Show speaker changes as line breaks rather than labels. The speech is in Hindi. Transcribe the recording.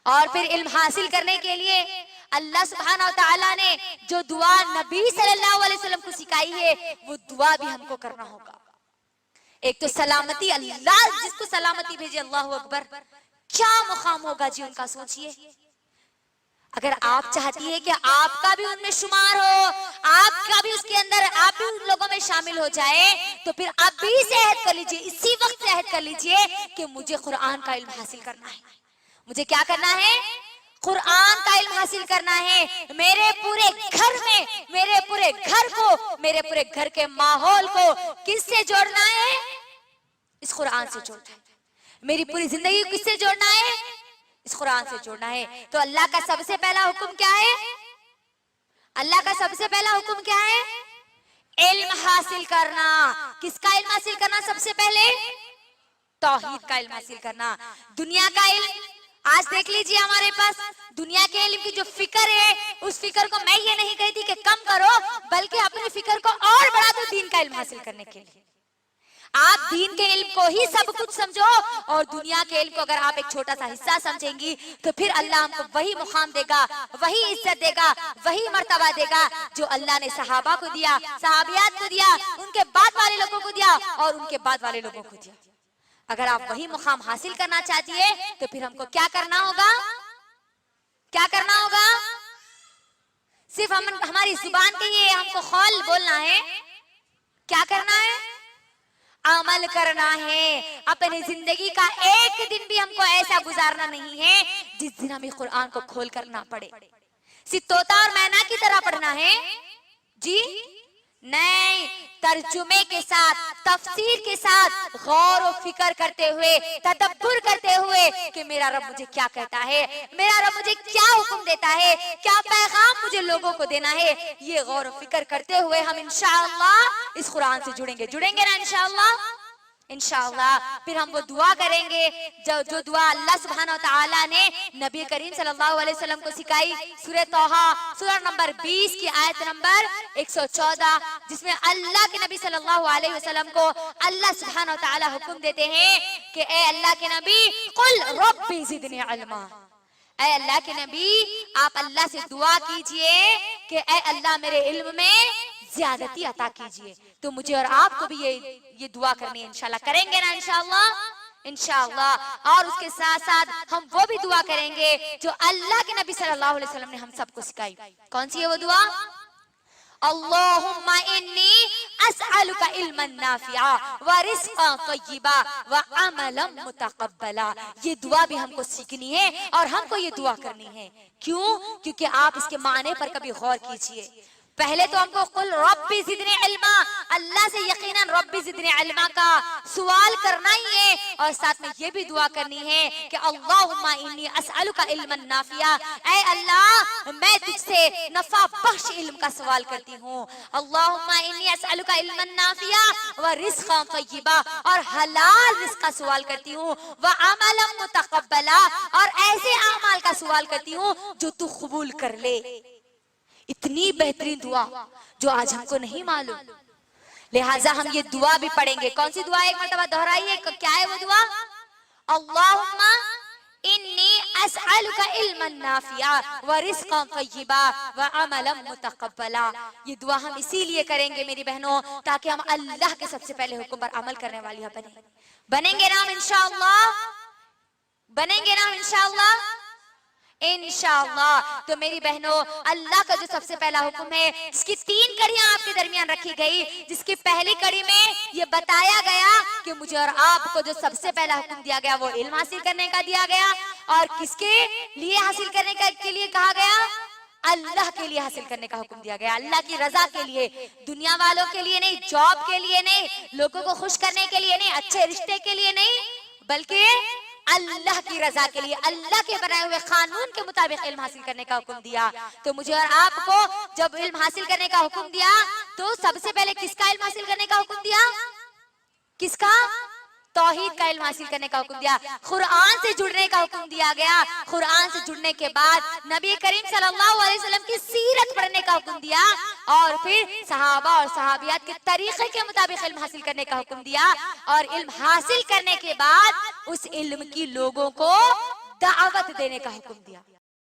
और फिर इल्म हासिल करने के लिए अल्लाह सुब्हानहू व तआला ने जो दुआ नबी सल्लल्लाहु अलैहि वसल्लम को सिखाई है वो दुआ भी हमको करना होगा। एक तो सलामती, अल्लाह जिसको सलामती भेजे, अल्लाह अकबर, क्या मुकाम होगा जी उनका, सोचिए। अगर आप चाहती है कि आपका भी उनमें शुमार हो, आपका भी उसके अंदर, आप भी उन लोगों में शामिल हो जाए, तो फिर अभी से अहद कर लीजिए, इसी वक्त से अहद कर लीजिए कि मुझे कुरान का इल्म हासिल करना है। मुझे क्या करना है? कुरान का इल्म हासिल करना है। मेरे पूरे घर में, मेरे पूरे घर को, मेरे पूरे घर के माहौल को किससे जोड़ना है? इस कुरान से जोड़ना है। मेरी पूरी जिंदगी को किससे जोड़ना है? इस कुरान से जोड़ना है। तो अल्लाह का सबसे पहला हुक्म क्या है? अल्लाह का सबसे पहला हुक्म क्या है? इल्म हासिल करना। किसका इल्म हासिल करना? सबसे पहले तौहीद का इल्म हासिल करना। दुनिया का इल्म आज देख लीजिए, हमारे पास दुनिया के इल्म की जो फिक्र है, उस फिक्र को मैं ये नहीं कहती कि कम करो, बल्कि अपनी फिक्र को और बढ़ा दो दीन का इल्म हासिल करने के लिए। आप दीन के इल्म को ही सब कुछ समझो, और दुनिया के इल्म को अगर आप एक छोटा सा हिस्सा समझेंगी तो फिर अल्लाह हमको वही मुकाम देगा, वही इज्जत देगा, वही मर्तबा देगा जो अल्लाह ने सहाबा को दिया, सहाबियात को दिया, उनके बाद वाले लोगों को दिया और उनके बाद वाले लोगों को दिया। अगर आप वही मुकाम हासिल करना चाहती है तो फिर हमको क्या करना होगा? क्या करना होगा? सिर्फ हमारी जुबान के ये हमको खौल बोलना है? क्या करना है? अमल करना है। अपनी जिंदगी का एक दिन भी हमको ऐसा गुजारना नहीं है जिस दिन हमें कुरान को खोल करना पड़े। सिर्फ तोता और मैना की तरह पढ़ना है जी नहीं, तर्जुमे के साथ, तफसीर के साथ, गौर और फिक्र करते हुए, तदब्बुर करते हुए कि मेरा रब मुझे क्या कहता है, मेरा रब मुझे क्या हुक्म देता है, क्या पैगाम मुझे लोगों को देना है। ये गौर और फिक्र करते हुए हम इंशाअल्लाह इस कुरान से जुड़ेंगे ना इंशाअल्लाह। इंशाअल्लाह फिर हम वो दुआ करेंगे जो दुआ अल्लाह सुब्हानहू व तआला ने नबी करीम सल्लल्लाहु अलैहि वसल्लम को सिखाई। सूरह तौहा सूरह नंबर 20 की आयत नंबर 114, जिसमें अल्लाह के नबी सल्लल्लाहु अलैहि वसल्लम को अल्लाह सुब्हानहू व तआला हुक्म देते हैं कि ए अल्लाह के नबी, कुल रब्बी ज़िदनी इल्मा, ए अल्लाह के नबी आप अल्लाह से दुआ कीजिए कि ए अल्लाह मेरे इल्म में ज्यादती अता कीजिए। तो मुझे और आपको भी ये दुआ करनी है। इंशाल्लाह करेंगे ना इंशाल्लाह। इंशाअल्लाह। और उसके साथ साथ हम वो भी दुआ करेंगे जो अल्लाह के नबी सल्लल्लाहु अलैहि वसल्लम ने हम सबको सिखाई। कौन सी है वो दुआ? अल्लाहुम्मा इन्नी अस्अलुका इल्मन नाफिआ व रिज़्क़न तय्यिबा व अमलन मुतक़ब्बला। ये दुआ भी हमको सीखनी है और हमको ये दुआ करनी है। क्यों? क्योंकि आप इसके माने पर कभी गौर कीजिए। पहले तो हमको कुल रब्बी ज़िदनी इल्मा, अल्लाह से यकीनन रब्बी ज़िदनी इल्मा का सवाल करना ही है, और साथ में ये भी दुआ करनी है कि अल्लाहुम्मा इन्नी अस्अलुका इल्मन नाफिया, ऐ अल्लाह मैं तुझसे नफा बख्श इल्म का सवाल करती हूँ। अल्लाहुम्मा इन्नी अस्अलुका इल्मन नाफिया व रिज़्क़न तय्यिबा, और हलाल रिज़्क़ का सवाल करती हूँ, व अमलन मुतक़ब्बला, और ऐसे अमाल का सवाल करती हूँ जो तू कबूल कर ले। इतनी बेहतरीन दुआ जो आज हमको नहीं मालूम, लिहाजा हम ये दुआ भी पढ़ेंगे। कौन सी दुआ? एक मर्तबा दोहराइए, क्या है वो दुआ? अल्लाहुम्मा इन्नी अस्अलुका इल्मन नाफिया व रिज़्क़न तय्यिबा व अमलन मुतक़ब्बला। ये दुआ हम इसीलिए करेंगे मेरी बहनों, ताकि हम अल्लाह के सबसे पहले हुक्म पर अमल करने वाली बनेंगे ना हम इंशाअल्लाह। बनेंगे ना हम इंशाअल्लाह। इंशाअल्लाह। तो मेरी बहनों, अल्लाह का जो सबसे पहला हुक्म है, जिसकी 3 कड़ियां आपके दरमियान रखी गई, जिसकी पहली कड़ी में ये बताया गया कि मुझे और आपको जो सबसे पहला हुक्म दिया गया वो इल्म हासिल करने का दिया गया, और किसके लिए हासिल करने के लिए कहा गया? अल्लाह के लिए हासिल करने का हुक्म दिया गया, अल्लाह की रजा के लिए, दुनिया वालों के लिए नहीं, जॉब के लिए नहीं, लोगों को खुश करने के लिए नहीं, अच्छे रिश्ते के लिए नहीं, बल्कि अल्लाह की रजा के लिए, अल्लाह के बनाए हुए कानून के मुताबिक इल्म हासिल करने का हुक्म दिया। तो मुझे और आपको जब इल्म हासिल करने का हुक्म दिया तो सबसे पहले किसका इल्म हासिल करने का हुक्म दिया? किसका? तौहीद का इल्म हासिल करने का हुक्म दिया, कुरान से जुड़ने का हुक्म दिया गया। कुरान से जुड़ने के बाद नबी करीम सल्लल्लाहु अलैहि वसल्लम की सीरत पढ़ने का हुक्म दिया, और फिर सहाबा और सहाबियात के तरीके के मुताबिक इल्म हासिल करने का हुक्म दिया। और इल्म हासिल करने के बाद उस इल्म की लोगों को दावत देने का हुक्म दिया।